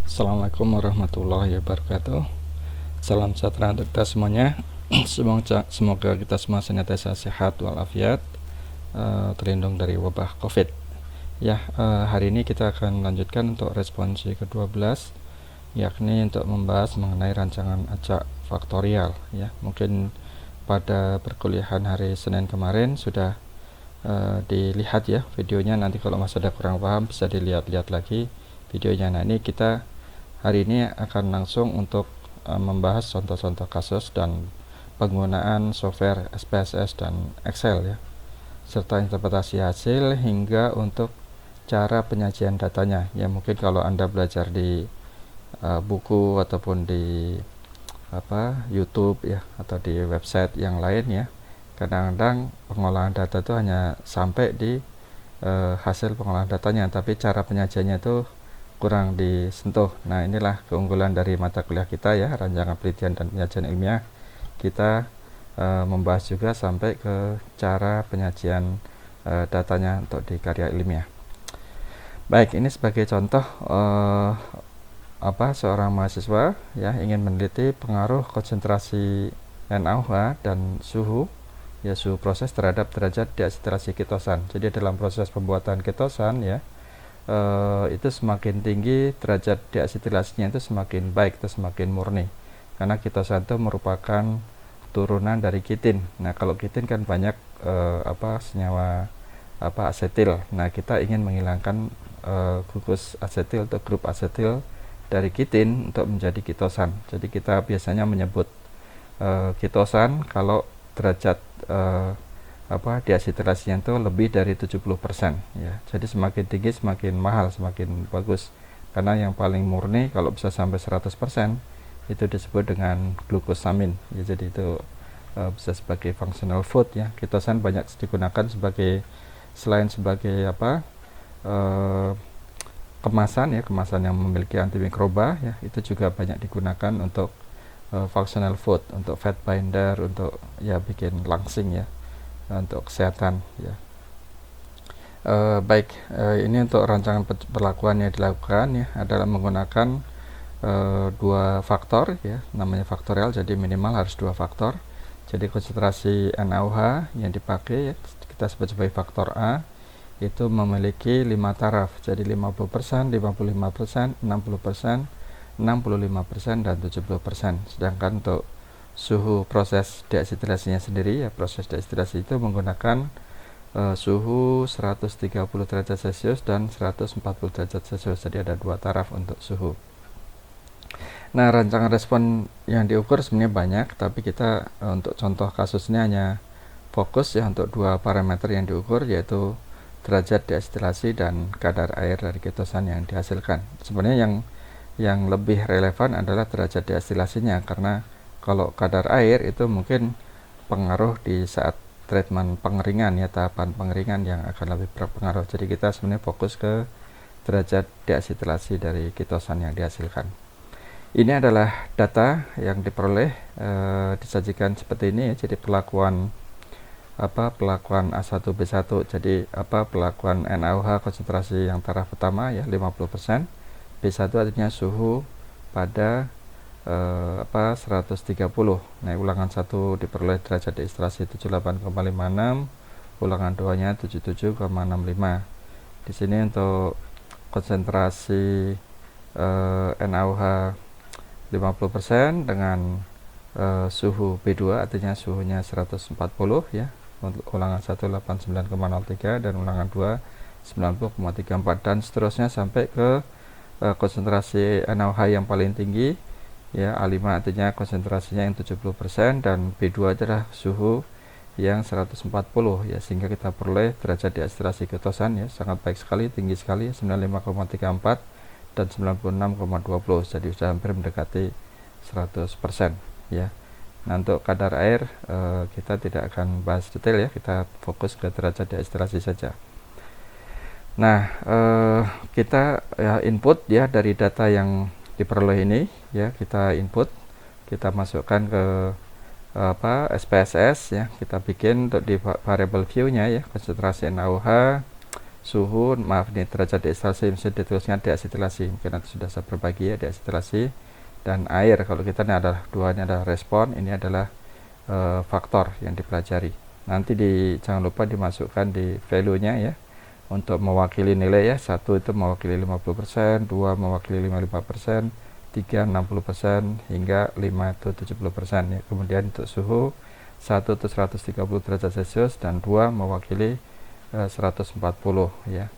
Assalamualaikum warahmatullahi wabarakatuh. Salam sejahtera untuk kita semuanya. Semoga kita semua senantiasa sehat walafiat, terlindung dari wabah COVID. Hari ini kita akan melanjutkan untuk responsi ke-12, yakni untuk membahas mengenai rancangan acak faktorial. Mungkin pada perkuliahan hari Senin kemarin sudah dilihat ya videonya. Nanti kalau masih ada kurang paham bisa dilihat-lihat lagi videonya. Nah, ini kita hari ini akan langsung untuk membahas contoh-contoh kasus dan penggunaan software SPSS dan Excel ya, serta interpretasi hasil hingga untuk cara penyajian datanya. Ya, mungkin kalau Anda belajar di buku ataupun di YouTube ya, atau di website yang lain ya, kadang-kadang pengolahan data itu hanya sampai di hasil pengolahan datanya, tapi cara penyajiannya itu kurang disentuh. Nah, inilah keunggulan dari mata kuliah kita ya, rancangan penelitian dan penyajian ilmiah. Kita membahas juga sampai ke cara penyajian datanya untuk di karya ilmiah. Baik, ini sebagai contoh seorang mahasiswa ya ingin meneliti pengaruh konsentrasi NaOH dan suhu proses terhadap derajat deasetilasi ketosan. Jadi dalam proses pembuatan ketosan ya, itu semakin tinggi derajat deasetilasinya itu semakin baik, itu semakin murni, karena ketosan itu merupakan turunan dari kitin. Nah, kalau kitin kan banyak senyawa asetil. Nah, kita ingin menghilangkan gugus asetil atau grup asetil dari kitin untuk menjadi ketosan. Jadi kita biasanya menyebut ketosan kalau derajat deasetilasinya itu lebih dari 70% ya. Jadi semakin tinggi semakin mahal, semakin bagus. Karena yang paling murni kalau bisa sampai 100% itu disebut dengan glukosamin ya. Jadi itu bisa sebagai functional food ya. Ketosan banyak digunakan sebagai, selain sebagai kemasan ya, kemasan yang memiliki antimikroba ya, itu juga banyak digunakan untuk functional food, untuk fat binder, untuk ya bikin langsing ya, untuk kesehatan ya. Ini untuk rancangan perlakuan yang dilakukan ya adalah menggunakan dua faktor ya, namanya faktorial, jadi minimal harus dua faktor. Jadi konsentrasi NaOH yang dipakai ya, kita sebut sebagai faktor A, itu memiliki 5 taraf, jadi 50%, 55%, 60%, 65%, dan 70%. Sedangkan untuk suhu proses deasetilasinya sendiri ya, proses deasetilasi itu menggunakan suhu 130 derajat Celcius dan 140 derajat Celcius. Jadi ada dua taraf untuk suhu. Nah, rancangan respon yang diukur sebenarnya banyak, tapi kita untuk contoh kasus ini hanya fokus ya untuk dua parameter yang diukur, yaitu derajat deasetilasi dan kadar air dari ketosan yang dihasilkan. Sebenarnya yang lebih relevan adalah derajat deasetilasinya, karena kalau kadar air itu mungkin pengaruh di saat treatment pengeringan ya, tahapan pengeringan yang akan lebih berpengaruh. Jadi kita sebenarnya fokus ke derajat deasetilasi dari ketosan yang dihasilkan. Ini adalah data yang diperoleh, disajikan seperti ini ya. Jadi pelakuan A1B1, jadi pelakuan NaOH konsentrasi yang taraf pertama ya 50%, B1 artinya suhu pada 130. Nah, ulangan 1 diperoleh derajat deasetilasi 78,56, ulangan 2-nya 77,65. Di sini untuk konsentrasi NaOH 50% dengan suhu B2 artinya suhunya 140 ya. Untuk ulangan 1 89,03 dan ulangan 2 90,34, dan seterusnya sampai ke konsentrasi NaOH yang paling tinggi ya, A5 artinya konsentrasinya yang 70%, dan B2 adalah suhu yang 140 ya, sehingga kita peroleh derajat deasetilasi ketosan ya sangat baik sekali, tinggi sekali, 95,34 dan 96,20. Jadi sudah hampir mendekati 100% ya. Nah, untuk kadar air kita tidak akan bahas detail ya, kita fokus ke derajat deasetilasi saja. Nah, kita input ya dari data yang diperoleh ini ya, kita input, kita masukkan ke SPSS ya, kita bikin untuk di variable view-nya ya, konsentrasi NaOH, suhu, maaf nih, derajat deasetilasi mesti ditulisnya deasetilasi, mungkin nanti sudah saya berbagi ya, deasetilasi, dan air. Kalau kita ini adalah duanya adalah respon, ini adalah faktor yang dipelajari. Nanti jangan lupa dimasukkan di value-nya ya, untuk mewakili nilai ya. 1 itu mewakili 50%, 2 mewakili 55%, 3 60%, hingga 5 itu 70% ya. Kemudian untuk suhu, 1 itu 130 derajat Celcius dan 2 mewakili 140 ya.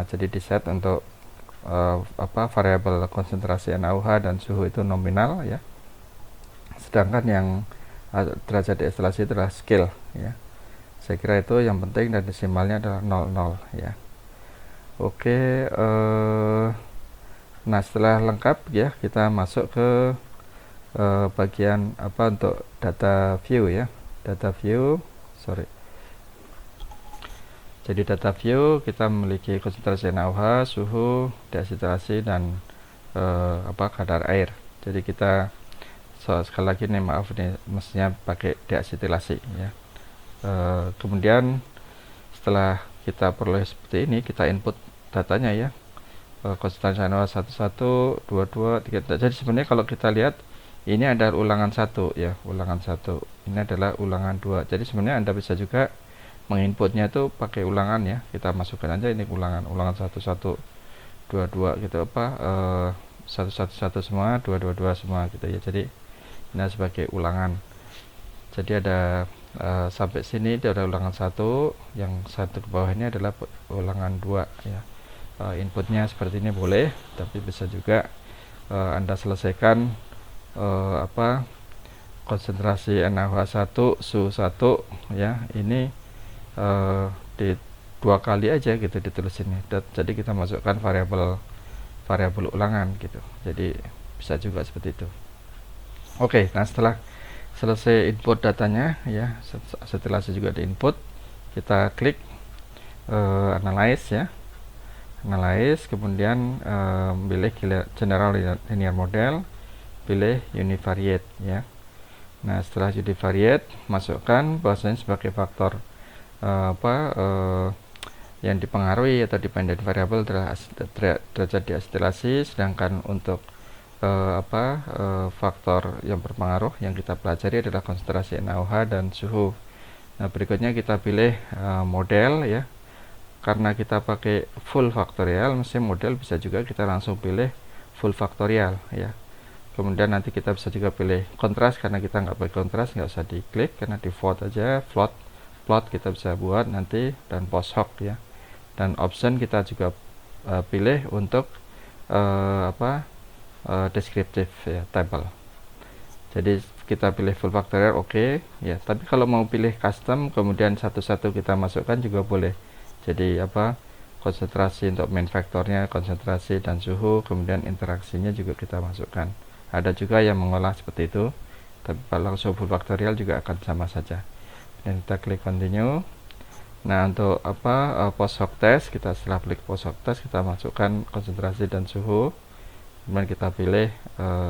Jadi di set untuk variabel konsentrasi NaOH dan suhu itu nominal ya. Sedangkan yang derajat deestilasi itu adalah scale ya. Saya kira itu yang penting, dan desimalnya adalah 00 ya. Oke, nah setelah lengkap ya, kita masuk ke bagian untuk data view ya. Data view, jadi data view kita memiliki konsentrasi NaOH, suhu, deasetilasi, dan kadar air. Jadi kita sekali lagi nih, maaf nih, mestinya pakai deasetilasi ya. Kemudian setelah kita peroleh seperti ini, kita input datanya ya, konsentrasi NaOH 11, 22, 3. Jadi sebenarnya kalau kita lihat, ini adalah ulangan 1 ya, ulangan 1, ini adalah ulangan 2. Jadi sebenarnya Anda bisa juga menginputnya itu pakai ulangan ya. Kita masukkan aja ini ulangan 11, 22 gitu, 111 semua, 222 semua gitu ya. Jadi ini sebagai ulangan. Jadi ada sampai sini itu ada ulangan 1, yang satu ke bawah ini adalah ulangan 2 ya. Inputnya seperti ini boleh, tapi bisa juga Anda selesaikan konsentrasi NaOH 1, suhu 1 ya, ini di 2 kali aja gitu ditulis ini. Jadi kita masukkan variabel ulangan gitu. Jadi bisa juga seperti itu. Oke, nah setelah selesai input datanya ya, setelah juga di input, kita klik analyze ya, analyze, kemudian pilih general linear model, pilih univariate ya. Nah setelah univariate, masukkan bahwasanya sebagai faktor yang dipengaruhi atau dependent variable adalah derajat deasetilasi, sedangkan untuk faktor yang berpengaruh yang kita pelajari adalah konsentrasi NaOH dan suhu. Nah berikutnya kita pilih model ya, karena kita pakai full faktorial, mesti model bisa juga kita langsung pilih full faktorial ya. Kemudian nanti kita bisa juga pilih kontras, karena kita nggak pakai kontras nggak usah diklik, karena default aja plot kita bisa buat nanti, dan post hoc ya. Dan option kita juga pilih untuk descriptive ya, table. Jadi kita pilih full factorial, oke ya. Tapi kalau mau pilih custom, kemudian satu-satu kita masukkan juga boleh. Jadi konsentrasi untuk main faktornya, konsentrasi dan suhu, kemudian interaksinya juga kita masukkan. Ada juga yang mengolah seperti itu, tapi kalau langsung full factorial juga akan sama saja. Dan kita klik continue. Nah untuk post hoc test, kita setelah klik post hoc test, kita masukkan konsentrasi dan suhu, kemudian kita pilih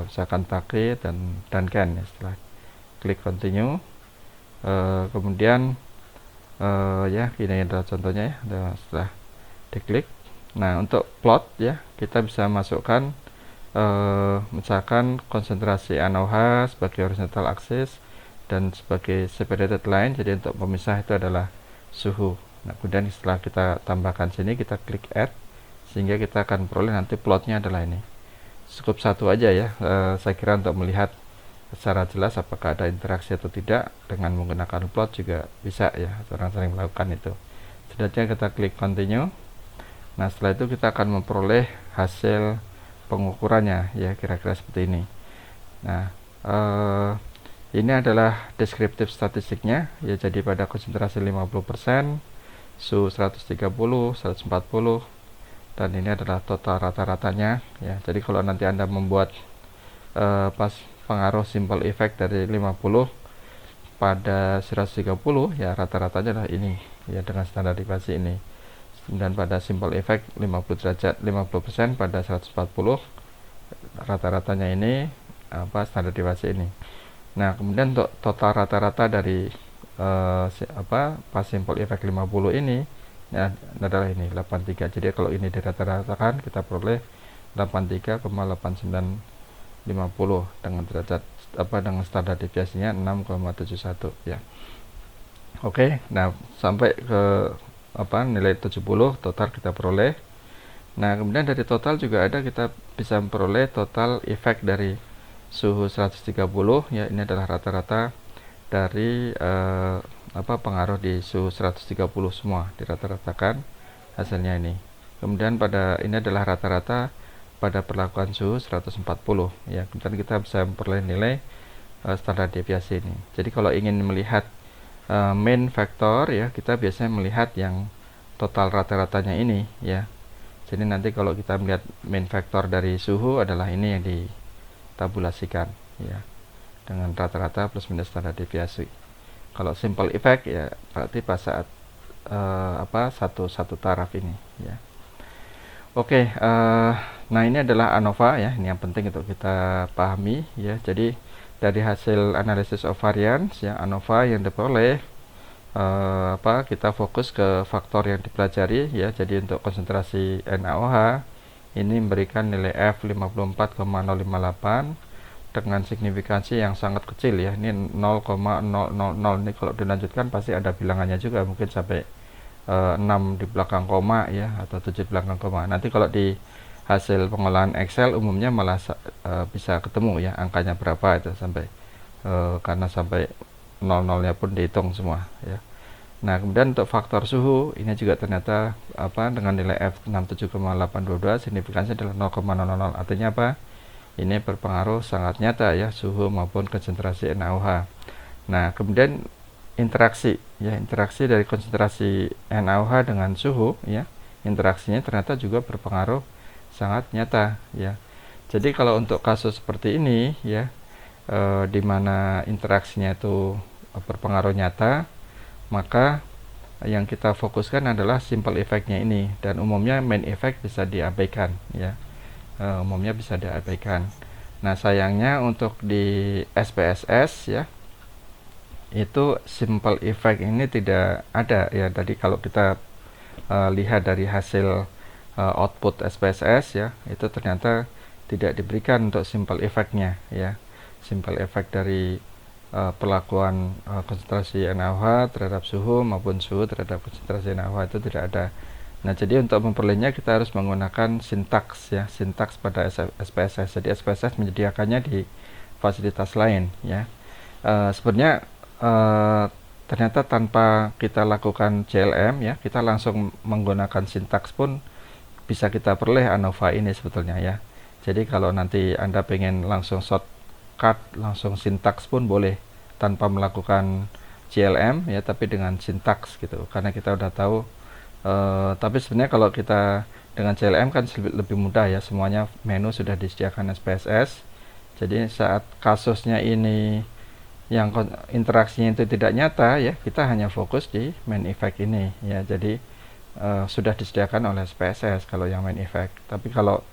misalkan Takri dan Duncan ya. Setelah klik continue, kemudian ya ini adalah contohnya ya. Setelah diklik, nah untuk plot ya, kita bisa masukkan misalkan konsentrasi NaOH sebagai horizontal axis dan sebagai separated line. Jadi untuk pemisah itu adalah suhu. Nah kemudian setelah kita tambahkan sini, kita klik add, sehingga kita akan peroleh nanti plotnya adalah ini. Cukup satu aja ya, saya kira untuk melihat secara jelas apakah ada interaksi atau tidak. Dengan menggunakan plot juga bisa ya, orang sering melakukan itu. Selanjutnya kita klik continue. Nah setelah itu kita akan memperoleh hasil pengukurannya ya, kira-kira seperti ini. Nah ini adalah deskriptif statistiknya ya. Jadi pada konsentrasi 50%, suhu 130, 140, dan ini adalah total rata-ratanya ya. Jadi kalau nanti Anda membuat pas pengaruh simple effect dari 50 pada 130 ya, rata-ratanya adalah ini ya, dengan standar deviasi ini. Dan pada simple effect 50 derajat 50% pada 140, rata-ratanya ini standar deviasi ini. Nah kemudian untuk total rata-rata dari pas simple effect 50 ini, ya adalah ini 83. Jadi kalau ini dirata-ratakan kita peroleh 83,8950 dengan derajat dengan standar deviasinya 6,71 ya. Oke, nah sampai ke nilai 70 total kita peroleh. Nah, kemudian dari total juga ada, kita bisa memperoleh total efek dari suhu 130 ya. Ini adalah rata-rata dari pengaruh di suhu 130 semua dirata-ratakan hasilnya ini. Kemudian ini adalah rata-rata pada perlakuan suhu 140 ya. Kemudian kita bisa memperoleh nilai standar deviasi ini. Jadi kalau ingin melihat main factor ya, kita biasanya melihat yang total rata-ratanya ini ya. Jadi nanti kalau kita melihat main factor dari suhu adalah ini yang ditabulasikan ya, dengan rata-rata plus minus standar deviasi. Kalau simple effect ya berarti pas saat satu taraf ini ya. Oke, nah ini adalah ANOVA ya, ini yang penting untuk kita pahami ya. Jadi dari hasil analysis of variance ya, ANOVA yang diperoleh kita fokus ke faktor yang dipelajari ya. Jadi untuk konsentrasi NaOH ini memberikan nilai F 54,058 dengan signifikansi yang sangat kecil ya. Ini 0,000. Ini kalau dilanjutkan pasti ada bilangannya juga, mungkin sampai 6 di belakang koma ya, atau 7 di belakang koma. Nanti kalau di hasil pengolahan Excel umumnya malah bisa ketemu ya angkanya berapa itu, sampai karena sampai 00-nya pun dihitung semua ya. Nah, kemudian untuk faktor suhu ini juga ternyata dengan nilai F 67,822 signifikansinya adalah 0,000. Artinya apa? Ini berpengaruh sangat nyata ya, suhu maupun konsentrasi NaOH. Nah, kemudian interaksi dari konsentrasi NaOH dengan suhu ya, interaksinya ternyata juga berpengaruh sangat nyata ya. Jadi kalau untuk kasus seperti ini ya, di mana interaksinya itu berpengaruh nyata, maka yang kita fokuskan adalah simple effect-nya ini, dan umumnya main effect bisa diabaikan ya. Umumnya bisa diabaikan. Nah, sayangnya untuk di SPSS ya, itu simple effect ini tidak ada ya. Tadi kalau kita lihat dari hasil output SPSS ya, itu ternyata tidak diberikan untuk simple effect-nya ya. Simple effect dari perlakuan konsentrasi NaOH terhadap suhu maupun suhu terhadap konsentrasi NaOH itu tidak ada. Nah, jadi untuk memperolehnya kita harus menggunakan sintaks ya, sintaks pada SPSS. Jadi SPSS menyediakannya di fasilitas lain ya. Sebenarnya ternyata tanpa kita lakukan CLM ya, kita langsung menggunakan sintaks pun bisa kita peroleh ANOVA ini sebetulnya ya. Jadi kalau nanti Anda pengen langsung shortcut, langsung sintaks pun boleh tanpa melakukan CLM ya, tapi dengan sintaks gitu, karena kita udah tahu. Tapi sebenarnya kalau kita dengan CLM kan lebih mudah ya, semuanya menu sudah disediakan SPSS. Jadi saat kasusnya ini yang interaksinya itu tidak nyata ya, kita hanya fokus di main effect ini ya. Jadi sudah disediakan oleh SPSS kalau yang main effect. Tapi kalau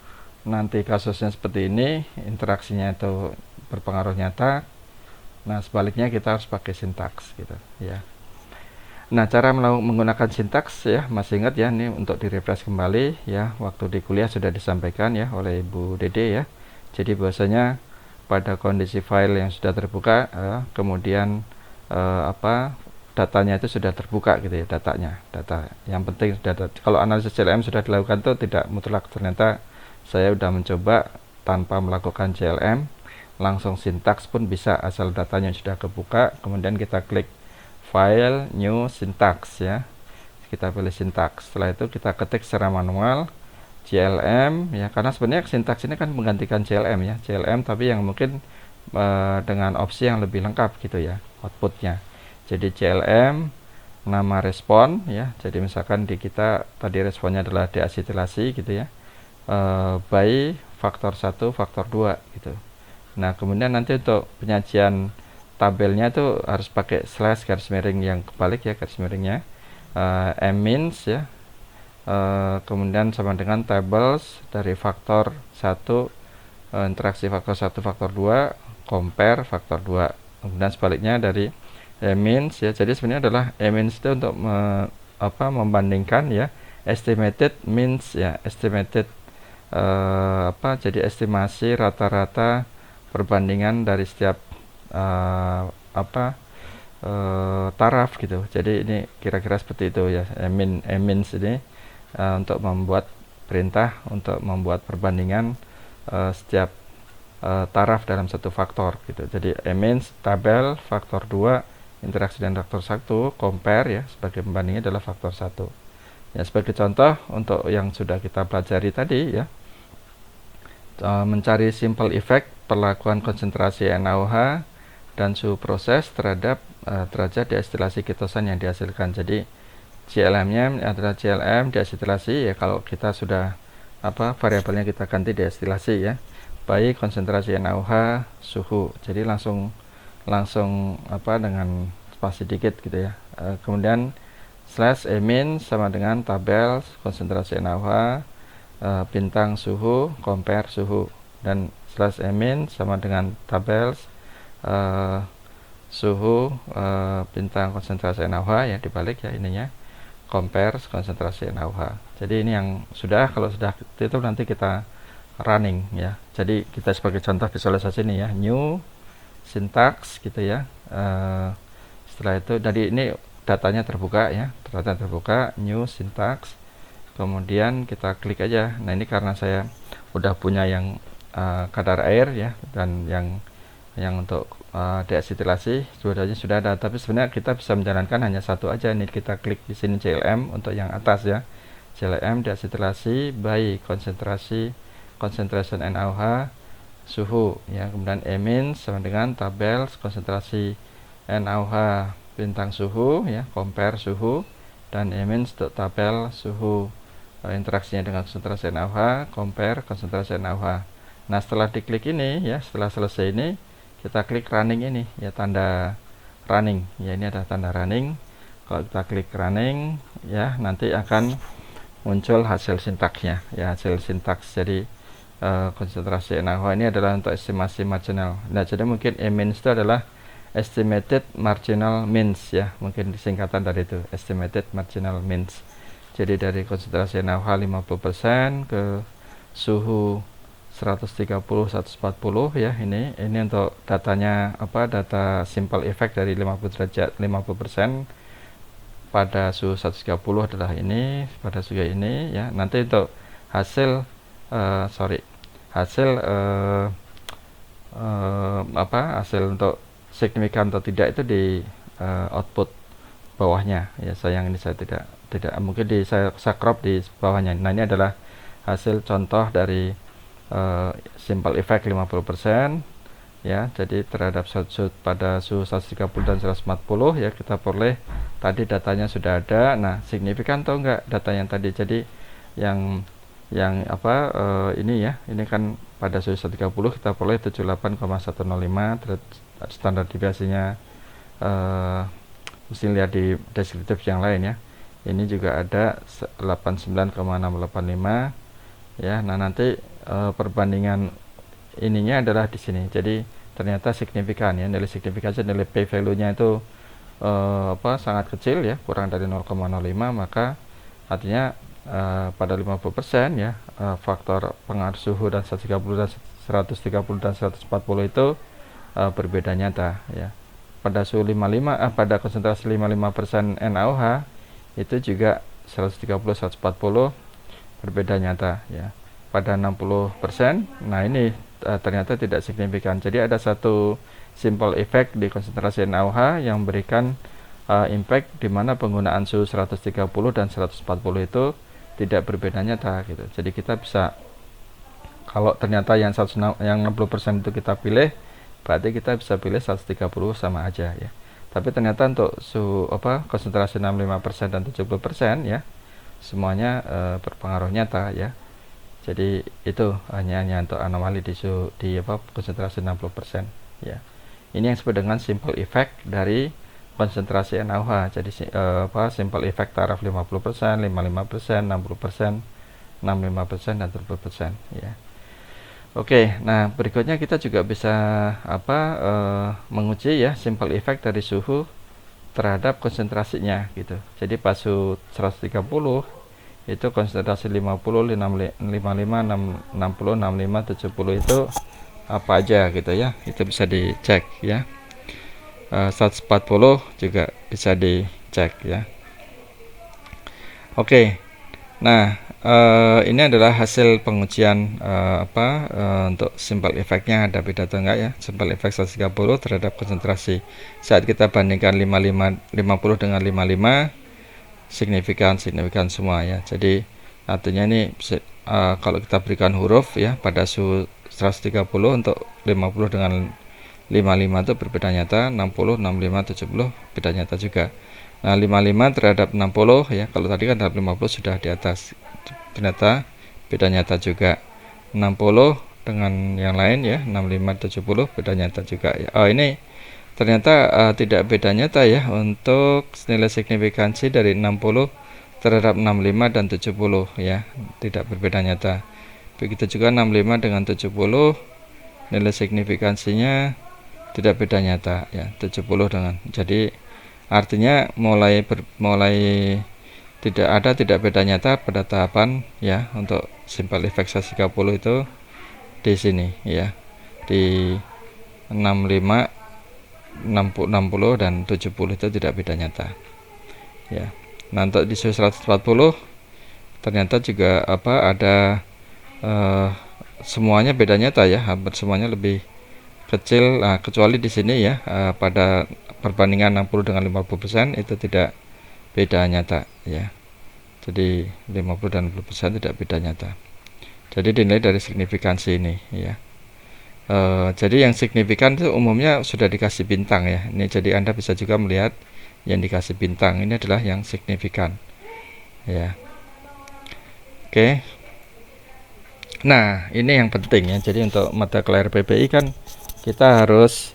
nanti kasusnya seperti ini, interaksinya itu berpengaruh nyata, nah sebaliknya kita harus pakai sintaks gitu ya. Nah, cara menggunakan sintaks ya, masih ingat ya, ini untuk direfresh kembali ya, waktu di kuliah sudah disampaikan ya oleh Ibu Dede ya. Jadi bahwasanya pada kondisi file yang sudah terbuka, kemudian datanya itu sudah terbuka gitu ya, data yang penting data. Kalau analisis CLM sudah dilakukan tuh tidak mutlak, ternyata saya sudah mencoba tanpa melakukan CLM, langsung sintaks pun bisa asal datanya sudah kebuka. Kemudian kita klik file new syntax ya, kita pilih sintaks. Setelah itu kita ketik secara manual CLM ya, karena sebenarnya sintaks ini kan menggantikan CLM ya, CLM tapi yang mungkin dengan opsi yang lebih lengkap gitu ya outputnya. Jadi CLM nama respon ya, jadi misalkan di kita tadi responnya adalah deasetilasi gitu ya, by faktor 1 faktor 2 gitu. Nah, kemudian nanti untuk penyajian tabelnya itu harus pakai slash garis miring yang kebalik ya, garis miringnya mins ya, kemudian sama dengan tables dari faktor 1 interaksi faktor 1 faktor 2 compare faktor 2, kemudian sebaliknya dari mins ya. Jadi sebenarnya adalah mins itu untuk membandingkan ya estimated means ya, estimated jadi estimasi rata-rata perbandingan dari setiap taraf gitu. Jadi ini kira-kira seperti itu ya, means ini untuk membuat perintah untuk membuat perbandingan setiap taraf dalam satu faktor gitu. Jadi means tabel faktor 2, interaksi dan faktor 1, compare ya sebagai pembandingnya adalah faktor 1. Ya, sebagai contoh untuk yang sudah kita pelajari tadi ya, mencari simple effect perlakuan konsentrasi NaOH dan suhu proses terhadap derajat deasetilasi ketosan yang dihasilkan. Jadi CLM-nya adalah CLM deasetilasi ya, kalau kita sudah variabelnya kita ganti deasetilasi ya, baik konsentrasi NaOH, suhu. Jadi langsung dengan spasi dikit gitu ya. Kemudian slash min sama dengan tabel konsentrasi NaOH, bintang suhu, compare suhu, dan slash min sama dengan tabel suhu, bintang konsentrasi NaOH ya, dibalik ya ininya, compare konsentrasi NaOH. Jadi ini yang sudah, kalau sudah itu nanti kita running ya. Jadi kita sebagai contoh visualisasi ini ya, new syntax gitu ya. Setelah itu dari ini datanya terbuka ya, data terbuka, new syntax, kemudian kita klik aja. Nah ini karena saya udah punya yang kadar air ya, dan yang untuk deasetilasi dua-duanya sudah ada, tapi sebenarnya kita bisa menjalankan hanya satu aja. Ini kita klik di sini CLM untuk yang atas ya, CLM deasetilasi by concentration NaOH, suhu ya, kemudian min sama dengan tabel konsentrasi NaOH, bintang suhu ya, compare suhu, dan min tabel suhu, interaksinya dengan konsentrasi NaOH, compare konsentrasi NaOH. Nah setelah diklik ini ya, setelah selesai ini kita klik running ini ya, tanda running ya, ini ada tanda running. Kalau kita klik running ya, nanti akan muncul hasil sintaksnya ya, hasil sintaks. Jadi konsentrasi NaOH ini adalah untuk estimasi marginal. Nah jadi mungkin means itu adalah estimated marginal means ya, mungkin disingkatan dari itu, estimated marginal means. Jadi dari konsentrasi NaOH 50% ke suhu 130 140 ya, ini untuk datanya data simple effect dari 50 derajat 50% pada suhu 130 adalah ini, pada suhu ini ya. Nanti untuk hasil hasil untuk signifikan atau tidak itu di output bawahnya ya. Sayang ini saya tidak mungkin saya crop di bawahnya. Nah ini adalah hasil contoh dari simple effect 50% ya. Jadi terhadap sud pada suhu 130 dan 140 ya, kita peroleh tadi datanya sudah ada. Nah signifikan atau enggak data yang tadi, jadi yang ini ya, ini kan pada suhu 130 kita peroleh 78,105, standar deviasinya mesti lihat di deskriptif yang lain ya. Ini juga ada 89,685 ya. Nah nanti perbandingan ininya adalah di sini. Jadi ternyata signifikan ya, nilai signifikannya, nilai p value-nya itu sangat kecil ya, kurang dari 0,05, maka artinya pada 50% ya, faktor pengaruh suhu dan 130 dan 130 dan 140 itu berbeda nyata ya. Pada suhu 55 pada konsentrasi 55% NaOH itu juga 130 140 berbeda nyata ya. Pada 60%, nah ini ternyata tidak signifikan. Jadi ada satu simple effect di konsentrasi NaOH yang memberikan impact di mana penggunaan suhu 130 dan 140 itu tidak berbeda nyata gitu. Jadi kita bisa, kalau ternyata yang 60% itu kita pilih, berarti kita bisa pilih 130 sama aja ya. Tapi ternyata untuk suhu konsentrasi 65% dan 70% ya, semuanya berpengaruh nyata ya. Jadi itu hanya untuk anomali di konsentrasi 60% ya. Ini yang disebut dengan simple effect dari konsentrasi NaOH. Jadi simple effect taraf 50%, 55%, 60%, 65% dan 70% ya. Oke, nah berikutnya kita juga bisa menguji ya simple effect dari suhu terhadap konsentrasinya gitu. Jadi pas suhu 130 itu konsentrasi 50, 55, 60, 65, 70 itu apa aja gitu ya. Itu bisa dicek ya. 140 juga bisa dicek ya. Oke. Nah, ini adalah hasil pengujian untuk simple effect-nya ada beda atau enggak ya. Simple effect 130 terhadap konsentrasi. Saat kita bandingkan 50 dengan 55 signifikan semua ya. Jadi artinya ini kalau kita berikan huruf ya pada suhu 130 untuk 50 dengan 55 itu berbeda nyata, 60, 65, 70 beda nyata juga. Nah, 55 terhadap 60 ya, kalau tadi kan terhadap 50 sudah di atas, ternyata beda nyata juga. 60 dengan yang lain ya, 65, 70 beda nyata juga ya. Oh, ini ternyata tidak beda nyata ya untuk nilai signifikansi dari 60 terhadap 65 dan 70 ya, tidak berbeda nyata. Begitu juga 65 dengan 70 nilai signifikansinya tidak beda nyata ya, 70 dengan. Jadi artinya mulai tidak beda nyata pada tahapan ya untuk simple effect 130 itu di sini ya, di 65, 60 dan 70 itu tidak beda nyata ya. Nah, untuk di suhu 140 ternyata juga ada semuanya beda nyata ya, hampir semuanya lebih kecil. Nah, kecuali di sini ya, pada perbandingan 60 dengan 50% itu tidak beda nyata ya. Jadi 50 dan 60% tidak beda nyata. Jadi dinilai dari signifikansi ini ya. Jadi yang signifikan itu umumnya sudah dikasih bintang ya. Ini jadi Anda bisa juga melihat yang dikasih bintang ini adalah yang signifikan ya. Oke. Nah, ini yang penting ya. Jadi untuk mata kuliah PPI kan kita harus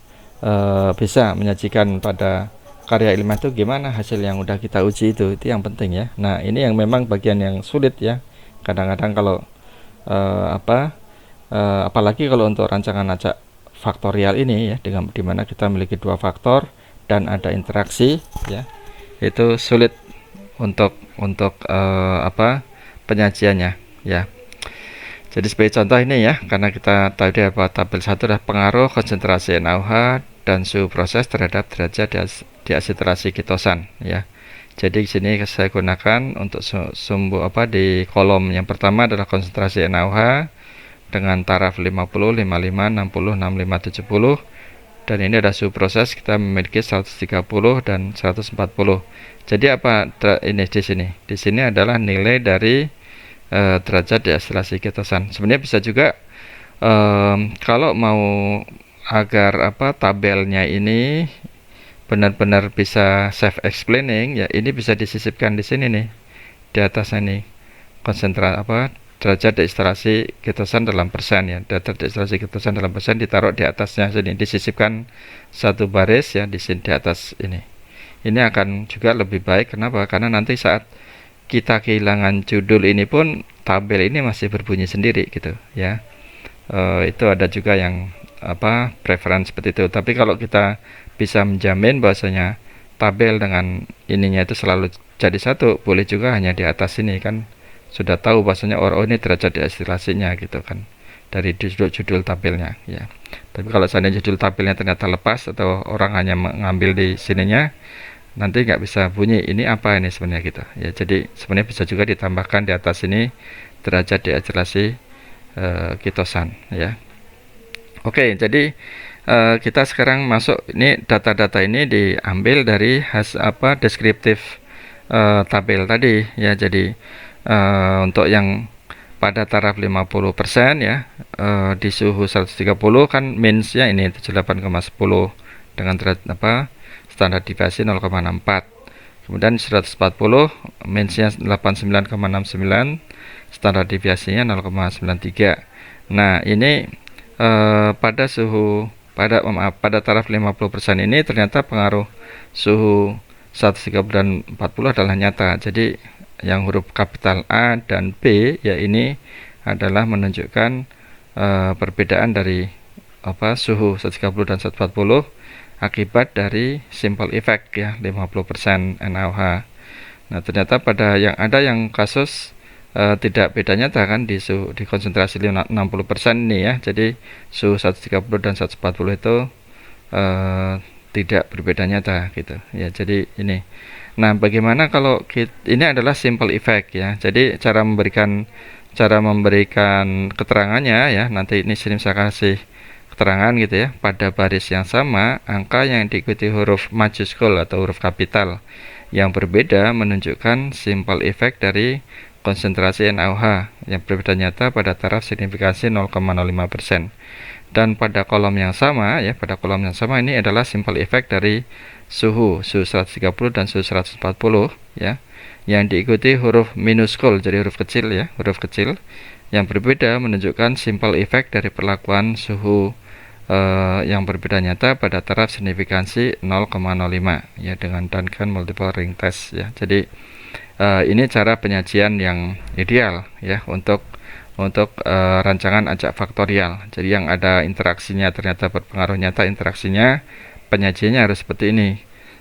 bisa menyajikan pada karya ilmiah itu gimana hasil yang udah kita uji itu yang penting ya. Nah, ini yang memang bagian yang sulit ya. Kadang-kadang kalau apalagi kalau untuk rancangan acak faktorial ini ya, dengan dimana kita memiliki dua faktor dan ada interaksi ya, itu sulit untuk penyajiannya ya. Jadi sebagai contoh ini ya, karena kita tahu di tabel 1 adalah pengaruh konsentrasi NaOH dan suhu proses terhadap derajat deaseterasi ketosan ya. Jadi di sini saya gunakan untuk sumbu di kolom yang pertama adalah konsentrasi NaOH dengan taraf 50, 55, 60, 65, 70. Dan ini ada suhu proses, kita memiliki 130 dan 140. Jadi apa ini di sini? Di sini adalah nilai dari derajat deaseterasi ketosan. Sebenarnya bisa juga kalau mau agar tabelnya ini benar-benar bisa self explaining ya, ini bisa disisipkan di sini nih, di atas ini derajat deaseterasi ketosan dalam persen ya. Derajat deaseterasi ketosan dalam persen ditaruh di atasnya sini, disisipkan satu baris ya di sini di atas ini. Ini akan juga lebih baik. Kenapa? Karena nanti saat kita kehilangan judul ini pun tabel ini masih berbunyi sendiri gitu ya. Itu ada juga yang preference seperti itu. Tapi kalau kita bisa menjamin bahwasanya tabel dengan ininya itu selalu jadi satu, boleh juga hanya di atas ini kan sudah tahu bahwasanya ini derajat deaseterasinya gitu kan dari judul tabelnya ya. Tapi kalau seandainya judul tabelnya ternyata lepas atau orang hanya mengambil di sininya, nanti nggak bisa bunyi ini apa ini sebenarnya gitu ya. Jadi sebenarnya bisa juga ditambahkan di atas ini derajat deaseterasi ketosan ya. Oke, jadi kita sekarang masuk, ini data-data ini diambil dari deskriptif tabel tadi ya. Jadi untuk yang pada taraf 50% ya, di suhu 130 kan means-nya ini 78,10 dengan standar deviasi 0,64. Kemudian 140 means-nya 89,69, standar deviasinya 0,93. Nah, ini pada taraf 50% ini ternyata pengaruh suhu 130 dan 40 adalah nyata. Jadi yang huruf kapital A dan B ya, ini adalah menunjukkan perbedaan dari suhu 130 dan 140 akibat dari simple effect ya 50% NaOH. Nah, ternyata pada yang kasus tidak beda nyata kan di konsentrasi 60% ini ya. Jadi suhu 130 dan 140 itu tidak berbeda nyata gitu ya. Jadi ini. Nah, bagaimana kalau ini adalah simple effect ya. Jadi cara memberikan keterangannya ya. Nanti ini sini saya kasih keterangan gitu ya. Pada baris yang sama, angka yang diikuti huruf majuskul atau huruf kapital yang berbeda menunjukkan simple effect dari konsentrasi NaOH yang berbeda nyata pada taraf signifikansi 0,05%. Dan pada kolom yang sama ya, ini adalah simple effect dari suhu 130 dan suhu 140 ya, yang diikuti huruf minuskul, jadi huruf kecil yang berbeda menunjukkan simple effect dari perlakuan suhu yang berbeda nyata pada taraf signifikansi 0,05 ya, dengan Duncan multiple ring test ya. Jadi ini cara penyajian yang ideal ya untuk rancangan acak faktorial. Jadi yang ada interaksinya ternyata berpengaruh nyata interaksinya, penyajiannya harus seperti ini.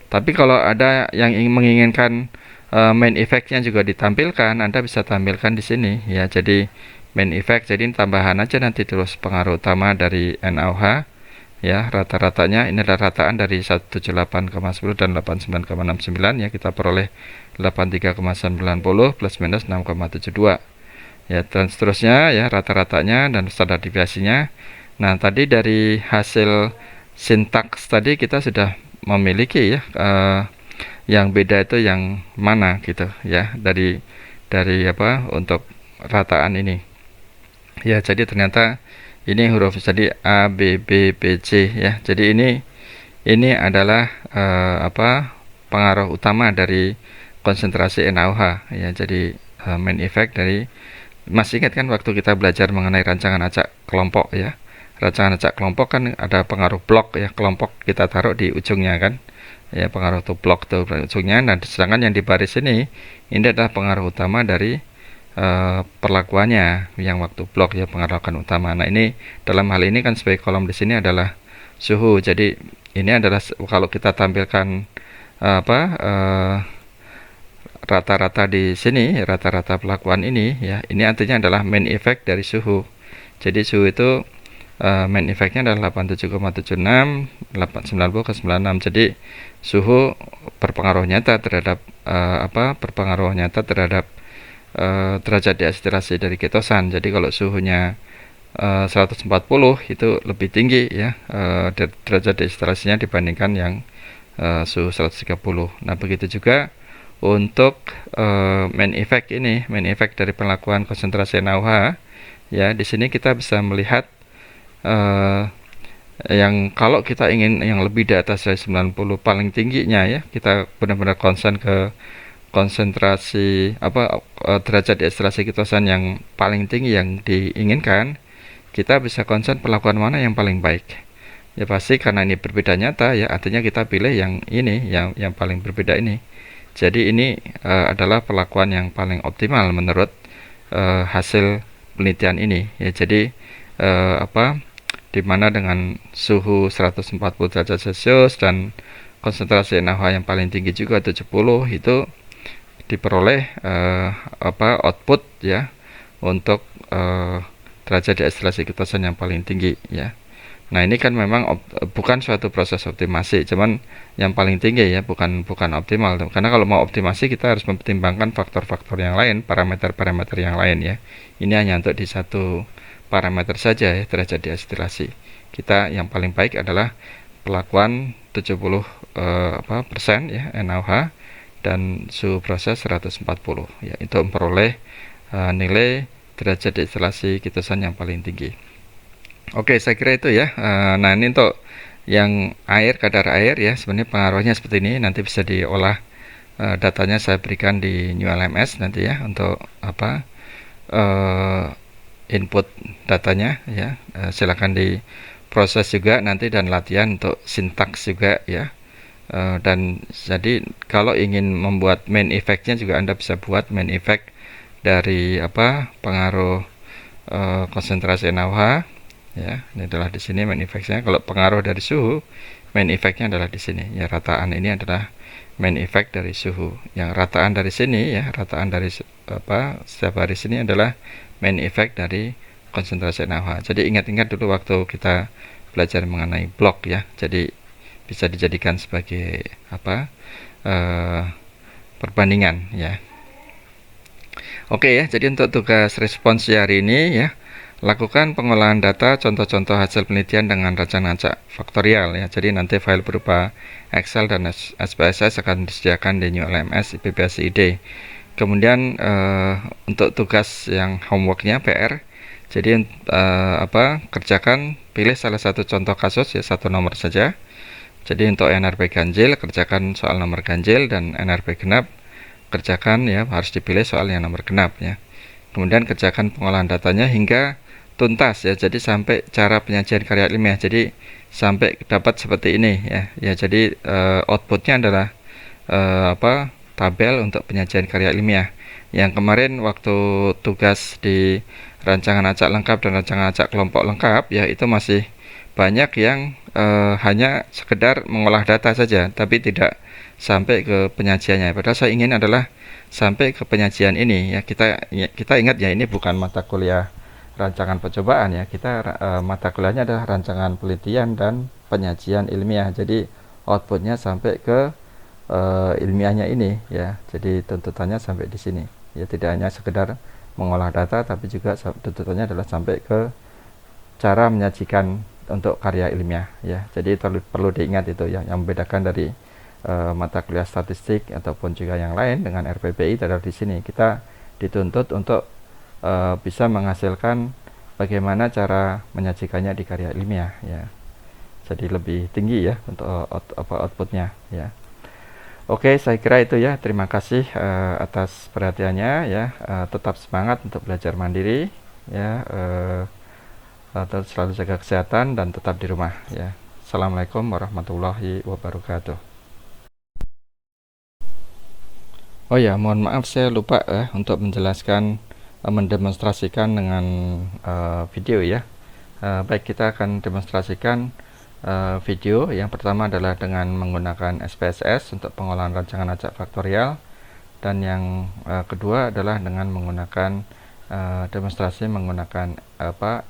Tapi kalau ada yang menginginkan main effect-nya juga ditampilkan, Anda bisa tampilkan di sini ya. Jadi main effect, jadi tambahan aja nanti terus pengaruh utama dari NaOH ya, rata-ratanya ini adalah rataan dari 178,10 dan 89,69 ya, kita peroleh 83,90 plus minus 6,72 ya, dan seterusnya ya, rata-ratanya dan standar deviasinya. Nah, tadi dari hasil sintaks tadi kita sudah memiliki ya yang beda itu yang mana gitu ya, dari apa untuk rataan ini ya. Jadi ternyata ini huruf jadi A, B, B, B, C ya. Jadi ini adalah pengaruh utama dari konsentrasi NaOH ya. Jadi main effect dari, masih ingat kan waktu kita belajar mengenai rancangan acak kelompok ya. Rancangan acak kelompok kan ada pengaruh blok ya, kelompok kita taruh di ujungnya kan ya, pengaruh tuh blok tuh ujungnya. Nah, sedangkan yang di baris ini adalah pengaruh utama dari perlakuannya yang waktu blok ya, pengaruh utama. Nah, ini dalam hal ini kan sebagai kolom di sini adalah suhu. Jadi ini adalah kalau kita tampilkan rata-rata di sini, rata-rata perlakuan ini ya, ini artinya adalah main effect dari suhu. Jadi suhu itu main effect-nya adalah 87,76, 90 ke 96. Jadi suhu berpengaruh nyata terhadap derajat deasetilasi dari ketosan. Jadi kalau suhunya 140 itu lebih tinggi ya derajat deasetilasinya dibandingkan yang suhu 130. Nah, begitu juga untuk main effect ini, main effect dari penlakuan konsentrasi NaOH ya. Di sini kita bisa melihat yang kalau kita ingin yang lebih di atas dari 90 paling tingginya ya, kita benar-benar concern ke konsentrasi derajat deasetilasi ketosan yang paling tinggi yang diinginkan. Kita bisa concern perlakuan mana yang paling baik ya. Pasti karena ini berbeda nyata ya, artinya kita pilih yang ini, yang paling berbeda ini. Jadi ini adalah perlakuan yang paling optimal menurut hasil penelitian ini ya. Jadi dimana dengan suhu 140 derajat Celcius dan konsentrasi NaOH yang paling tinggi juga 70, itu diperoleh output ya untuk derajat deasetilasi ketosan yang paling tinggi ya. Nah, ini kan memang bukan suatu proses optimasi, cuman yang paling tinggi ya, bukan optimal. Karena kalau mau optimasi kita harus mempertimbangkan faktor-faktor yang lain, parameter-parameter yang lain ya. Ini hanya untuk di satu parameter saja ya, derajat deasetilasi. Kita yang paling baik adalah perlakuan 70% ya NaOH dan suhu proses 140 ya, itu memperoleh nilai derajat deasetilasi ketosan yang paling tinggi. Oke, saya kira itu ya. Nah, ini untuk yang kadar air ya, sebenarnya pengaruhnya seperti ini. Nanti bisa diolah, datanya saya berikan di New LMS nanti ya, untuk input datanya ya. Silakan diproses juga nanti dan latihan untuk sintaks juga ya. Dan jadi kalau ingin membuat main effect-nya juga Anda bisa buat main effect dari pengaruh konsentrasi NaOH ya. Ini adalah di sini main effect-nya. Kalau pengaruh dari suhu, main effect-nya adalah di sini. Ya, rataan ini adalah main effect dari suhu. Yang rataan dari sini ya, rataan dari setiap hari sini adalah main effect dari konsentrasi NaOH. Jadi ingat-ingat dulu waktu kita belajar mengenai blok ya. Jadi bisa dijadikan sebagai perbandingan ya. Oke ya, jadi untuk tugas respons hari ini ya, lakukan pengolahan data contoh-contoh hasil penelitian dengan rancangan acak faktorial ya. Jadi nanti file berupa Excel dan SPSS akan disediakan di New LMS IPB-SID. Kemudian untuk tugas yang homeworknya PR, jadi kerjakan, pilih salah satu contoh kasus ya, satu nomor saja. Jadi untuk NRP ganjil kerjakan soal nomor ganjil, dan NRP genap kerjakan ya, harus dipilih soal yang nomor genap ya. Kemudian kerjakan pengolahan datanya hingga tuntas ya, jadi sampai cara penyajian karya ilmiah, jadi sampai dapat seperti ini ya. Ya, jadi outputnya adalah tabel untuk penyajian karya ilmiah. Yang kemarin waktu tugas di rancangan acak lengkap dan rancangan acak kelompok lengkap ya, itu masih banyak yang hanya sekedar mengolah data saja, tapi tidak sampai ke penyajiannya. Padahal saya ingin adalah sampai ke penyajian ini ya. Kita ingat ya, ini bukan mata kuliah rancangan percobaan ya. Kita mata kuliahnya adalah rancangan penelitian dan penyajian ilmiah. Jadi outputnya sampai ke ilmiahnya ini ya. Jadi tuntutannya sampai di sini ya, tidak hanya sekedar mengolah data, tapi juga tuntutannya adalah sampai ke cara menyajikan untuk karya ilmiah ya. Jadi perlu diingat itu ya, yang membedakan dari mata kuliah statistik ataupun juga yang lain dengan RPPI adalah di sini kita dituntut untuk bisa menghasilkan bagaimana cara menyajikannya di karya ilmiah ya. Jadi lebih tinggi ya untuk outputnya ya. Oke, saya kira itu ya. Terima kasih atas perhatiannya ya. Tetap semangat untuk belajar mandiri ya. Terus selalu jaga kesehatan dan tetap di rumah ya. Assalamualaikum warahmatullahi wabarakatuh. Oh ya, mohon maaf saya lupa untuk menjelaskan, mendemonstrasikan dengan video ya. Baik, kita akan demonstrasikan video. Yang pertama adalah dengan menggunakan SPSS untuk pengolahan rancangan acak faktorial, dan yang kedua adalah dengan menggunakan demonstrasi menggunakan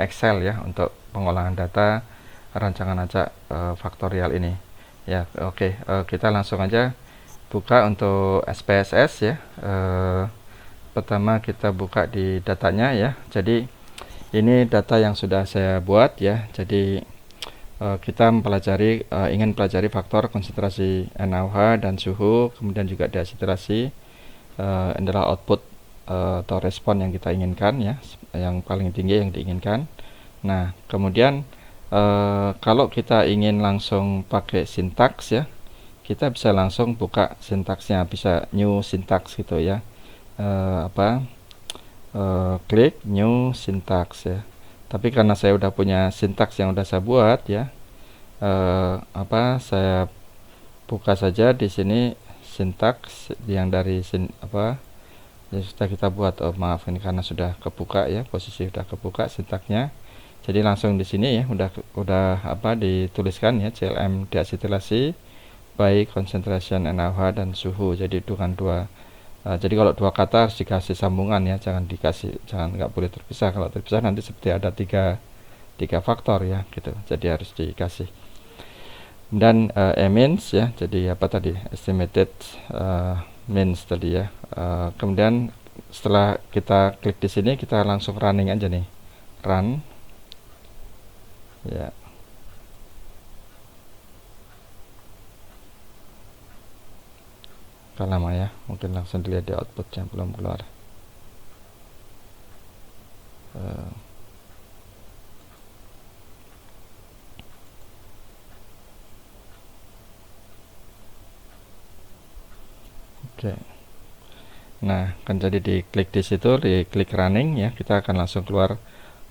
Excel ya untuk pengolahan data rancangan acak faktorial ini ya. Oke, kita langsung aja buka untuk SPSS ya. Pertama kita buka di datanya ya. Jadi ini data yang sudah saya buat ya. Jadi kita ingin pelajari faktor konsentrasi NaOH dan suhu, kemudian juga deasetilasi adalah output atau respon yang kita inginkan ya, yang paling tinggi yang diinginkan. Nah, kemudian kalau kita ingin langsung pakai sintaks ya, kita bisa langsung buka sintaksnya, bisa new syntax gitu ya. Klik new syntax ya. Tapi karena saya udah punya sintaks yang udah saya buat ya, saya buka saja di sini sintaks yang dari yang sudah kita buat. Oh maaf, ini karena sudah kebuka ya, posisi sudah kebuka sintaksnya. Jadi langsung di sini ya udah dituliskan ya, CLM deasetilasi by concentration NaOH dan suhu. Jadi dengan jadi kalau dua kata harus dikasih sambungan ya, nggak boleh terpisah. Kalau terpisah nanti seperti ada tiga faktor ya gitu. Jadi harus dikasih. Dan means ya, jadi estimated means tadi ya. Kemudian setelah kita klik di sini, kita langsung running aja nih, run ya. Lama ya, mungkin langsung dilihat di outputnya belum keluar. Oke. Nah, kan jadi diklik di situ, diklik running ya, kita akan langsung keluar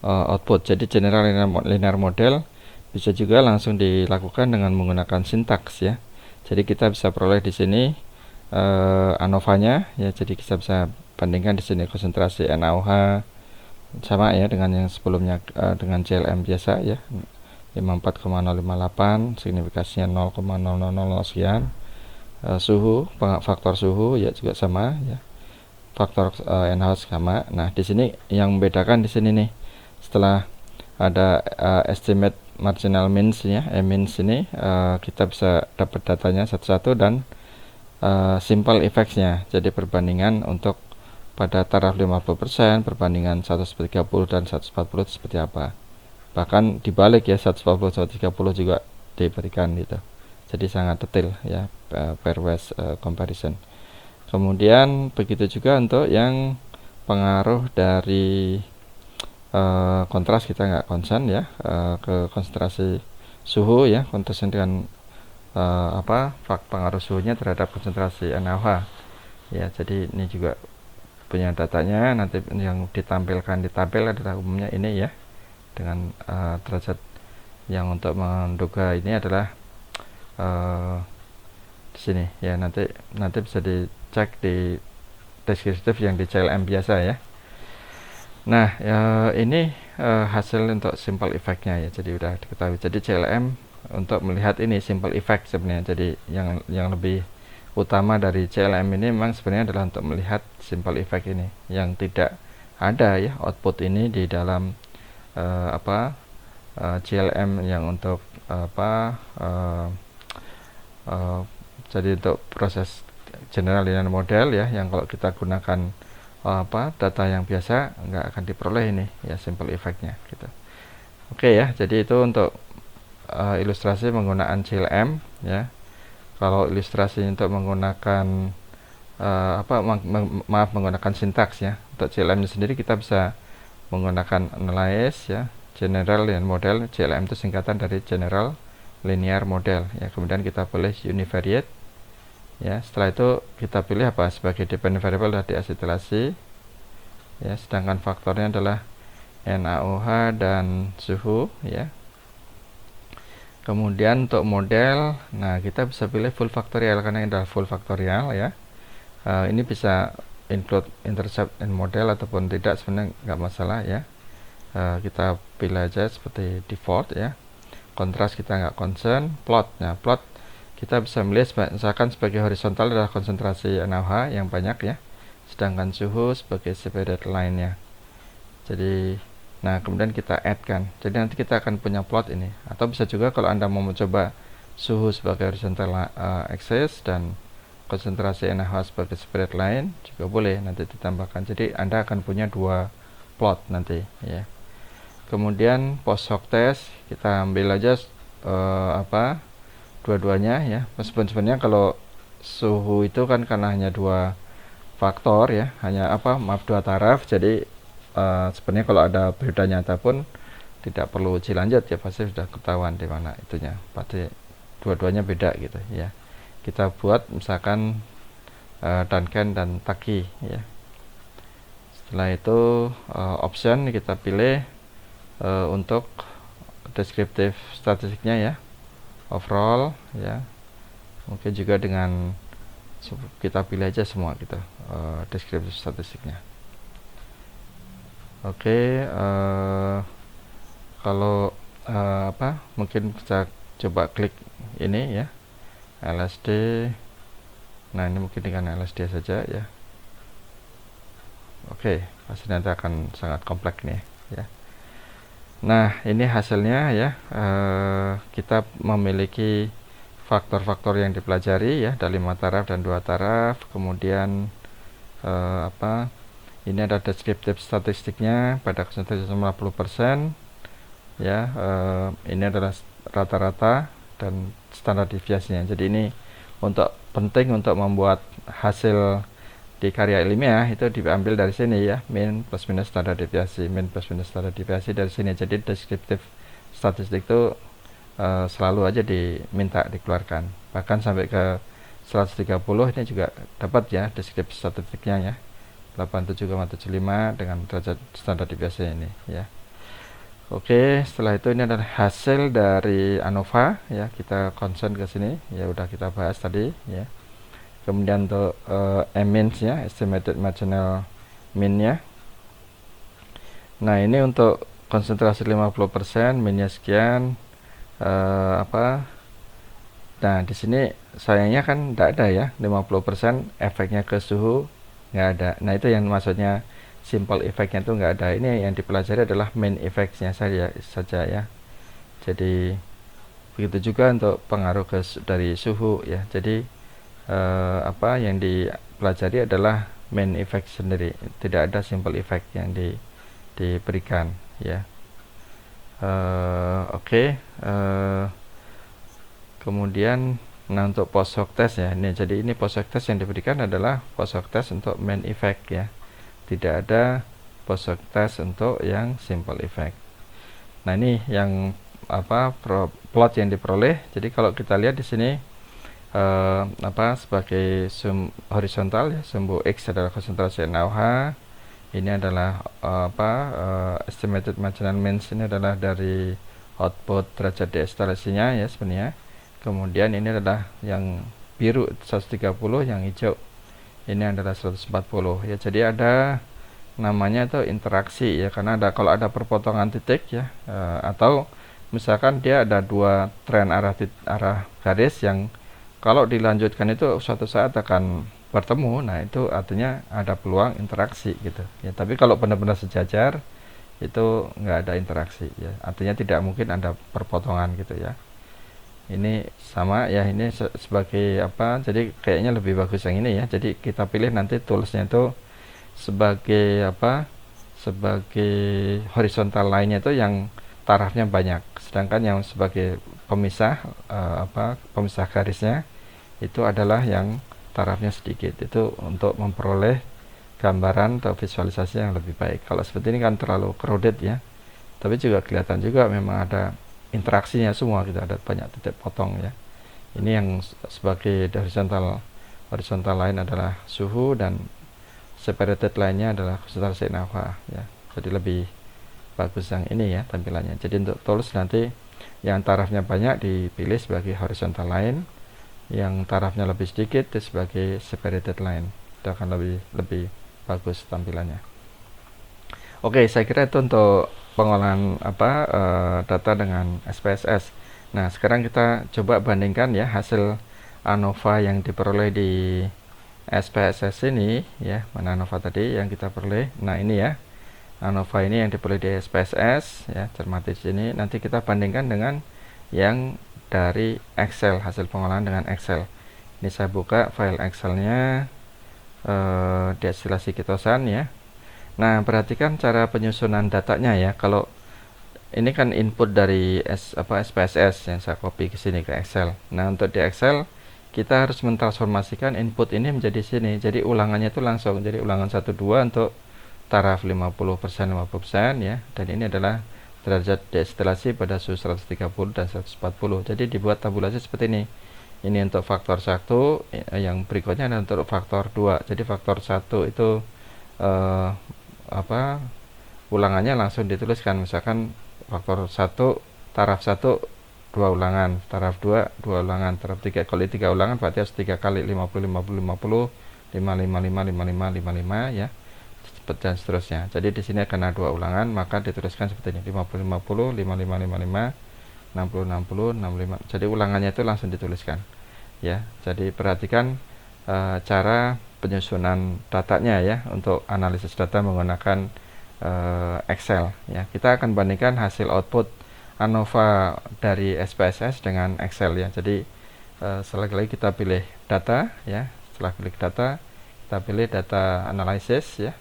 output. Jadi general linear model bisa juga langsung dilakukan dengan menggunakan sintaks ya. Jadi kita bisa peroleh di sini ANOVA-nya ya. Jadi kita bisa bandingkan di sini konsentrasi NaOH, sama ya dengan yang sebelumnya, dengan CLM biasa ya, 54,058, signifikasinya 0,0000 sekian. Suhu, faktor suhu ya juga sama ya, faktor n-house sama. Nah di sini yang membedakan di sini nih, setelah ada estimate marginal means ya, means ini kita bisa dapat datanya satu-satu dan simple effects-nya, jadi perbandingan untuk pada taraf 50%, perbandingan 130 dan 140 itu seperti apa. Bahkan dibalik ya, 140 130 juga diberikan gitu. Jadi sangat detail ya, pairwise comparison. Kemudian begitu juga untuk yang pengaruh dari kontras, kita nggak concern ya, ke konsentrasi suhu ya, kontrasten dengan pengaruh suhunya terhadap konsentrasi NaOH ya. Jadi ini juga punya datanya, nanti yang ditampilkan di tabel adalah umumnya ini ya, dengan derajat yang untuk menduga ini adalah di sini ya, nanti bisa dicek di deskriptif yang di CLM biasa ya. Nah ini hasil untuk simple effect-nya ya, jadi udah diketahui. Jadi CLM untuk melihat ini simple effect sebenarnya, jadi yang lebih utama dari CLM ini memang sebenarnya adalah untuk melihat simple effect ini, yang tidak ada ya output ini di dalam CLM yang untuk jadi untuk proses general linear model ya, yang kalau kita gunakan data yang biasa nggak akan diperoleh ini ya simple effect-nya gitu. Oke ya, jadi itu untuk ilustrasi menggunakan CLM ya. Kalau ilustrasi untuk menggunakan menggunakan sintaks ya, untuk CLM sendiri kita bisa menggunakan analyze ya, general linear model. CLM itu singkatan dari general linear model ya. Kemudian kita pilih univariate ya. Setelah itu kita pilih apa sebagai dependent variable dari asetilasi ya, sedangkan faktornya adalah NaOH dan suhu ya. Kemudian untuk model, nah kita bisa pilih full factorial karena ini adalah full factorial ya. Ini bisa include intercept in model ataupun tidak, sebenarnya nggak masalah ya. Kita pilih aja seperti default ya. Kontras kita nggak concern. Plot, nah plot kita bisa melihat misalkan sebagai horizontal adalah konsentrasi NaOH yang banyak ya, sedangkan suhu sebagai separated line-nya. Jadi nah kemudian kita add kan, jadi nanti kita akan punya plot ini. Atau bisa juga kalau Anda mau mencoba suhu sebagai horizontal axis dan konsentrasi NaOH sebagai separate line juga boleh nanti ditambahkan. Jadi Anda akan punya dua plot nanti ya. Kemudian post hoc test kita ambil aja dua-duanya ya, meskipun sebenarnya kalau suhu itu kan karena hanya dua faktor ya, hanya dua taraf, jadi sebenarnya kalau ada beda nyata pun tidak perlu uji lanjut ya, pasti sudah ketahuan di mana itunya, pasti dua-duanya beda gitu ya. Kita buat misalkan Duncan dan Taki ya. Setelah itu option kita pilih untuk deskriptif statistiknya ya, overall ya, mungkin juga dengan kita pilih aja semua gitu deskriptif statistiknya. Oke, kalau mungkin kita coba klik ini ya, LSD. Nah ini mungkin dengan LSD saja ya. Oke, pasti nanti akan sangat kompleks nih ya. Nah ini hasilnya ya, kita memiliki faktor-faktor yang dipelajari ya, dari 5 taraf dan 2 taraf. Kemudian ini ada deskriptif statistiknya pada konsentrasi 50% ya. Ini adalah rata-rata dan standar deviasinya. Jadi ini penting untuk membuat hasil di karya ilmiah itu diambil dari sini ya, min plus minus standar deviasi, min plus minus standar deviasi dari sini. Jadi deskriptif statistik itu selalu aja diminta dikeluarkan, bahkan sampai ke 130 ini juga dapat ya deskriptif statistiknya ya, 87,75 dengan derajat standar deviasi ini ya. Oke, setelah itu ini adalah hasil dari ANOVA ya, kita concern ke sini ya, udah kita bahas tadi ya. Kemudian untuk means ya, estimated marginal mean nya Nah, ini untuk konsentrasi 50%, minnya sekian. Apa? Nah, di sini sayangnya kan tidak ada ya, 50% efeknya ke suhu nggak ada. Nah, itu yang maksudnya simple effect-nya itu nggak ada. Ini yang dipelajari adalah main effect-nya saja ya. Jadi begitu juga untuk pengaruh dari suhu ya. Jadi apa yang dipelajari adalah main effect sendiri, tidak ada simple effect yang diberikan ya. Oke. Kemudian nah untuk post hoc test ya, ini jadi ini post hoc test yang diberikan adalah post hoc test untuk main effect ya, tidak ada post hoc test untuk yang simple effect. Nah, ini yang apa plot yang diperoleh. Jadi kalau kita lihat di sini apa sebagai horizontal ya, sumbu X adalah konsentrasi NaOH, ini adalah estimated marginal means, ini adalah dari output derajat deestalasinya ya sebenarnya. Kemudian ini adalah yang biru 130, yang hijau ini adalah 140 ya. Jadi ada namanya itu interaksi ya, karena kalau ada perpotongan titik ya, atau misalkan dia ada dua tren arah garis yang kalau dilanjutkan itu suatu saat akan bertemu. Nah, itu artinya ada peluang interaksi gitu ya. Tapi kalau benar-benar sejajar itu nggak ada interaksi ya, artinya tidak mungkin ada perpotongan gitu ya. Ini sama ya, ini sebagai apa, jadi kayaknya lebih bagus yang ini ya. Jadi kita pilih nanti toolsnya itu sebagai apa, sebagai horizontal line itu yang tarafnya banyak, sedangkan yang sebagai pemisah pemisah garisnya itu adalah yang tarafnya sedikit. Itu untuk memperoleh gambaran atau visualisasi yang lebih baik. Kalau seperti ini kan terlalu crowded ya, tapi juga kelihatan juga memang ada interaksinya semua, kita ada banyak titik potong ya. Ini yang sebagai horizontal line adalah suhu, dan separated line-nya adalah konsentrasi NaOH ya. Jadi lebih bagus yang ini ya tampilannya. Jadi untuk tools nanti yang tarafnya banyak dipilih sebagai horizontal line, yang tarafnya lebih sedikit sebagai separated line. Itu akan lebih bagus tampilannya. Oke, saya kira itu untuk pengolahan data dengan SPSS. Nah, sekarang kita coba bandingkan ya hasil ANOVA yang diperoleh di SPSS ini ya. Mana ANOVA tadi yang kita peroleh? Nah, ini ya. ANOVA ini yang diperoleh di SPSS ya, cermati di sini. Nanti kita bandingkan dengan yang dari Excel, hasil pengolahan dengan Excel. Ini saya buka file Excelnya, destilasi ketosan ya. Nah, perhatikan cara penyusunan datanya ya. Kalau ini kan input dari SPSS yang saya copy ke sini ke Excel. Nah, untuk di Excel kita harus mentransformasikan input ini menjadi sini. Jadi ulangannya itu langsung. Jadi ulangan 1 2 untuk taraf 50% 50% ya. Dan ini adalah derajat destilasi pada suhu 130 dan 140. Jadi dibuat tabulasi seperti ini. Ini untuk faktor 1, yang berikutnya adalah untuk faktor 2. Jadi faktor 1 itu ulangannya langsung dituliskan, misalkan faktor 1 taraf 1 2 ulangan, taraf 2 2 ulangan, taraf 3 kalau 3 ulangan berarti harus 3 kali 50 50 50 555 55 55 ya, dan seterusnya. Jadi di sini karena 2 ulangan maka dituliskan seperti ini, 50 50 55 55 60 60 65. Jadi ulangannya itu langsung dituliskan ya. Jadi perhatikan cara penyusunan datanya ya untuk analisis data menggunakan Excel ya. Kita akan bandingkan hasil output ANOVA dari SPSS dengan Excel ya. Jadi sekali lagi kita pilih data ya. Setelah klik data, kita pilih data analysis ya.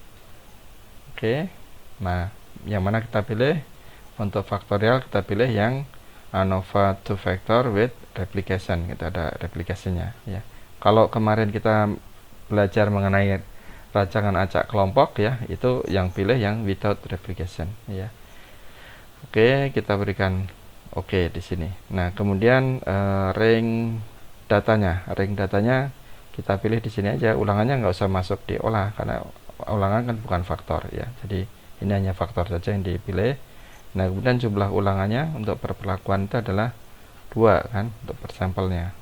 Oke. Nah, yang mana kita pilih? Untuk faktorial kita pilih yang ANOVA 2 factor with replication. Kita ada replikasinya ya. Kalau kemarin kita belajar mengenai rancangan acak kelompok ya, itu yang pilih yang without replication ya. Oke, kita berikan oke di sini. Nah, kemudian ring datanya kita pilih di sini aja. Ulangannya nggak usah masuk diolah karena ulangan kan bukan faktor ya. Jadi ini hanya faktor saja yang dipilih. Nah, kemudian jumlah ulangannya untuk perpelakuan itu adalah 2 kan untuk per sampelnya.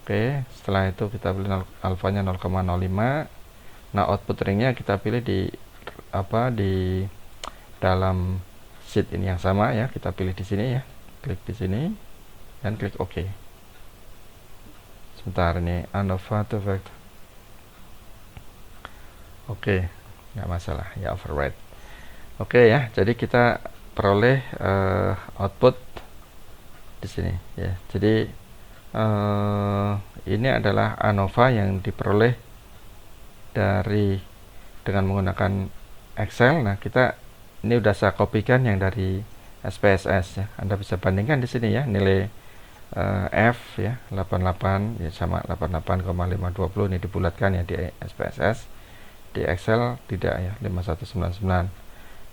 Oke, setelah itu kita pilih alfanya 0,05. Nah, output ringnya kita pilih di dalam sheet ini yang sama ya. Kita pilih di sini ya, klik di sini dan klik OK. Sebentar, ini ANOVA to vector. Oke, nggak masalah ya, override. Oke ya, jadi kita peroleh output di sini ya. Jadi ini adalah ANOVA yang diperoleh dengan menggunakan Excel. Nah, kita ini udah saya kopikan yang dari SPSS ya. Anda bisa bandingkan di sini ya, nilai F ya 88 ya sama 88,520 ini dibulatkan ya di SPSS. Di Excel tidak ya, 5199.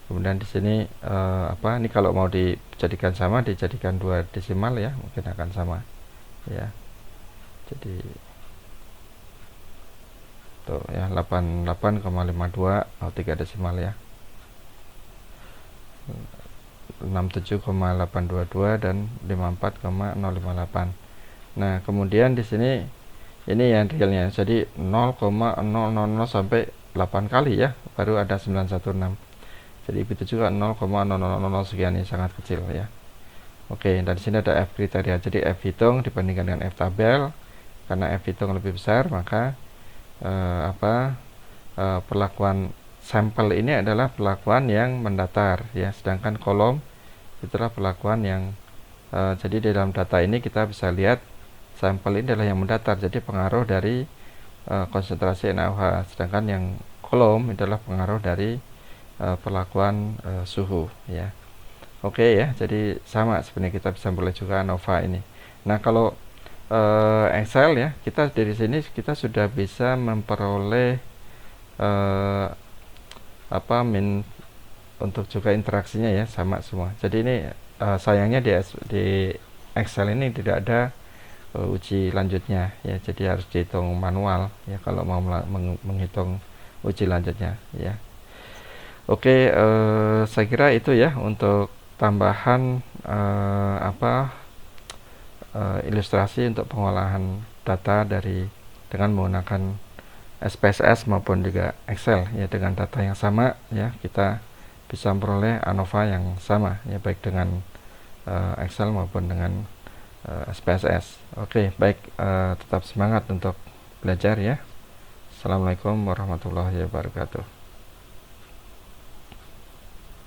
Kemudian di sini ini kalau mau dijadikan sama, dijadikan 2 desimal ya, mungkin akan sama ya. Jadi tuh ya 88,52 3 desimal ya. 67,822 dan 54,058. Nah, kemudian di sini ini yang realnya. Jadi 0,000 sampai 8 kali ya, baru ada 916. Jadi itu juga 0,000 sekian, ini sangat kecil ya. Oke, dan di sini ada F kriteria. Jadi F hitung dibandingkan dengan F tabel. Karena F hitung lebih besar, maka perlakuan sampel ini adalah perlakuan yang mendatar ya, sedangkan kolom itulah perlakuan yang jadi di dalam data ini kita bisa lihat sampel ini adalah yang mendatar, jadi pengaruh dari konsentrasi NaOH, sedangkan yang kolom adalah pengaruh dari perlakuan suhu ya. Oke ya, jadi sama sebenarnya kita bisa memperoleh juga ANOVA ini. Nah, kalau Excel ya, kita dari sini kita sudah bisa memperoleh untuk juga interaksinya ya, sama semua. Jadi ini sayangnya di Excel ini tidak ada uji lanjutnya ya, jadi harus dihitung manual ya kalau mau menghitung uji lanjutnya ya. Oke, saya kira itu ya untuk tambahan ilustrasi untuk pengolahan data dengan menggunakan SPSS maupun juga Excel ya. Dengan data yang sama ya, kita bisa memperoleh ANOVA yang sama ya, baik dengan Excel maupun dengan SPSS. Oke, baik, tetap semangat untuk belajar ya. Assalamualaikum warahmatullahi wabarakatuh.